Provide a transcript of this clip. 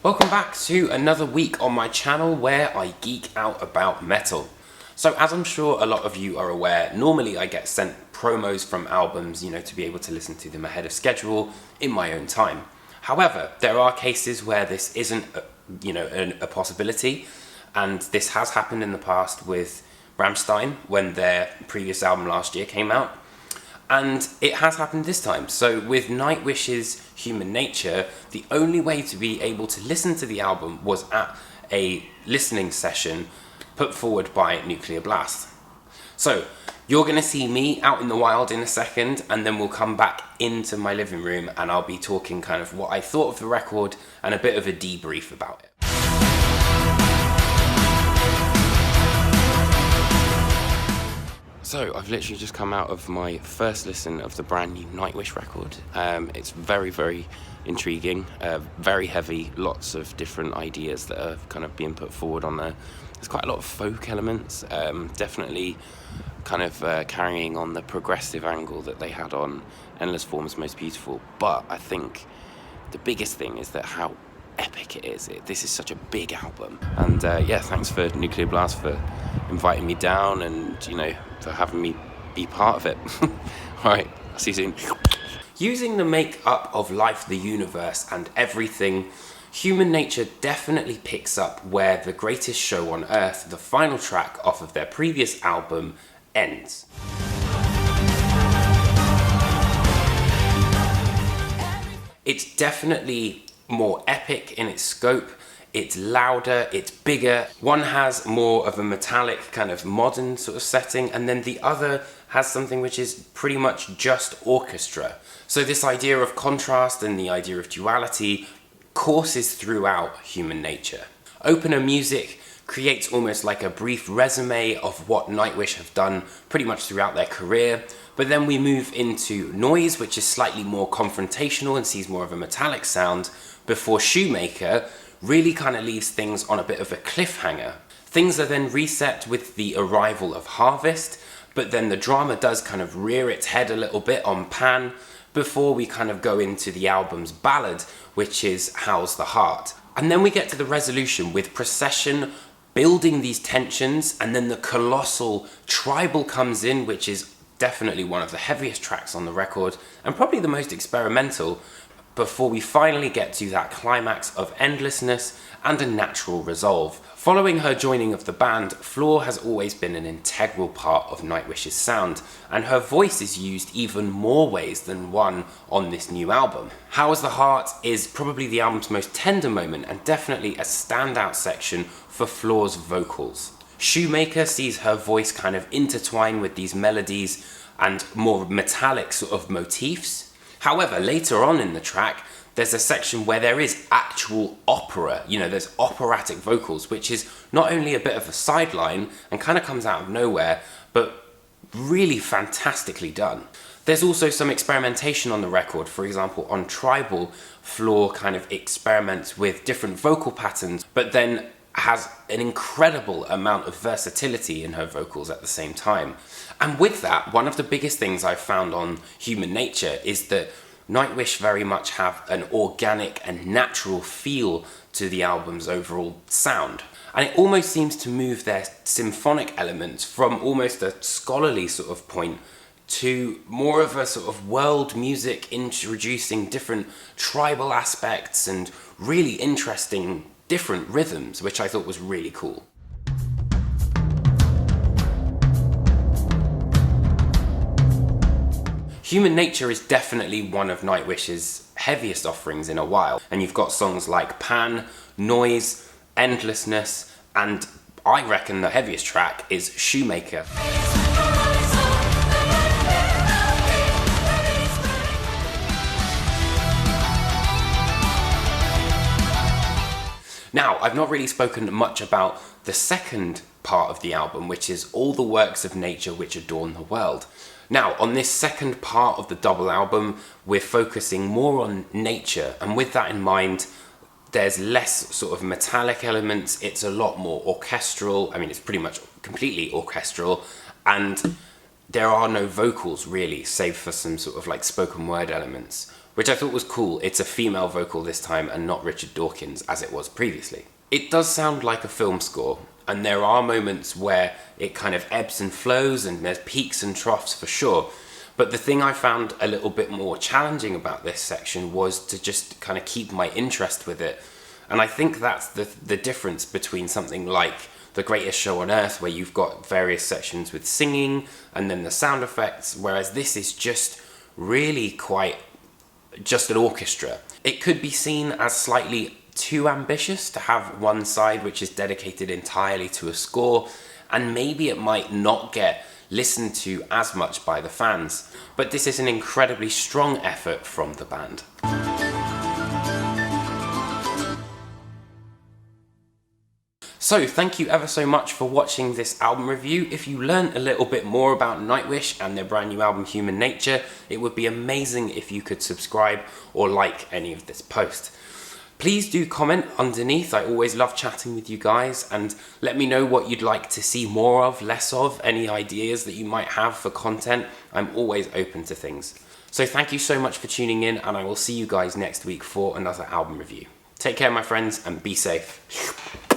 Welcome back to another week on my channel where I geek out about metal. So as I'm sure a lot of you are aware, normally I get sent promos from albums, to be able to listen to them ahead of schedule in my own time. However, there are cases where this isn't, a possibility, and this has happened in the past with Rammstein when their previous album last year came out. And it has happened this time. So with Nightwish's Human Nature, the only way to be able to listen to the album was at a listening session put forward by Nuclear Blast. So you're going to see me out in the wild in a second, and then we'll come back into my living room and I'll be talking kind of what I thought of the record and a bit of a debrief about it. So I've literally just come out of my first listen of the brand new Nightwish record. It's very, very intriguing, very heavy, lots of different ideas that are kind of being put forward on there. There's quite a lot of folk elements, definitely kind of carrying on the progressive angle that they had on Endless Forms Most Beautiful. But I think the biggest thing is that how epic it is. This is such a big album. And thanks for Nuclear Blast for inviting me down and, for having me be part of it. Alright, I'll see you soon. Using the make-up of life, the universe, and everything, Human Nature definitely picks up where The Greatest Show on Earth, the final track off of their previous album, ends. It's definitely more epic in its scope, it's louder, it's bigger. One has more of a metallic kind of modern sort of setting, and then the other has something which is pretty much just orchestra. So this idea of contrast and the idea of duality courses throughout Human Nature. Opener music creates almost like a brief resume of what Nightwish have done pretty much throughout their career, but then we move into Noise, which is slightly more confrontational and sees more of a metallic sound, before Shoemaker really kind of leaves things on a bit of a cliffhanger. Things are then reset with the arrival of Harvest, but then the drama does kind of rear its head a little bit on Pan before we kind of go into the album's ballad, which is How's the Heart. And then we get to the resolution with Procession building these tensions, and then the colossal Tribal comes in, which is definitely one of the heaviest tracks on the record and probably the most experimental, before we finally get to that climax of endlessness and a natural resolve. Following her joining of the band, Floor has always been an integral part of Nightwish's sound, and her voice is used even more ways than one on this new album. How's the Heart is probably the album's most tender moment and definitely a standout section for Floor's vocals. Shoemaker sees her voice kind of intertwine with these melodies and more metallic sort of motifs. However, later on in the track, there's a section where there is actual opera, there's operatic vocals, which is not only a bit of a sideline and kind of comes out of nowhere, but really fantastically done. There's also some experimentation on the record. For example, on Tribal, Floor kind of experiments with different vocal patterns, but then has an incredible amount of versatility in her vocals at the same time. And with that, one of the biggest things I've found on Human Nature is that Nightwish very much have an organic and natural feel to the album's overall sound. And it almost seems to move their symphonic elements from almost a scholarly sort of point to more of a sort of world music, introducing different tribal aspects and really interesting different rhythms, which I thought was really cool. Human Nature is definitely one of Nightwish's heaviest offerings in a while, and you've got songs like Pan, Noise, Endlessness, and I reckon the heaviest track is Shoemaker. Now, I've not really spoken much about the second part of the album, which is All the Works of Nature Which Adorn the World. Now, on this second part of the double album, we're focusing more on nature, and with that in mind, there's less sort of metallic elements, it's a lot more orchestral. I mean, it's pretty much completely orchestral, and there are no vocals really, save for some sort of like spoken word elements. which I thought was cool. It's a female vocal this time and not Richard Dawkins as it was previously. It does sound like a film score, and there are moments where it kind of ebbs and flows and there's peaks and troughs for sure. But the thing I found a little bit more challenging about this section was to just kind of keep my interest with it. And I think that's the difference between something like The Greatest Show on Earth, where you've got various sections with singing and then the sound effects, whereas this is just really quite just an orchestra. It could be seen as slightly too ambitious to have one side which is dedicated entirely to a score, and maybe it might not get listened to as much by the fans. But this is an incredibly strong effort from the band. So thank you ever so much for watching this album review. If you learned a little bit more about Nightwish and their brand new album Human Nature, it would be amazing if you could subscribe or like any of this post. Please do comment underneath. I always love chatting with you guys, and let me know what you'd like to see more of, less of, any ideas that you might have for content. I'm always open to things. So thank you so much for tuning in, and I will see you guys next week for another album review. Take care, my friends, and be safe.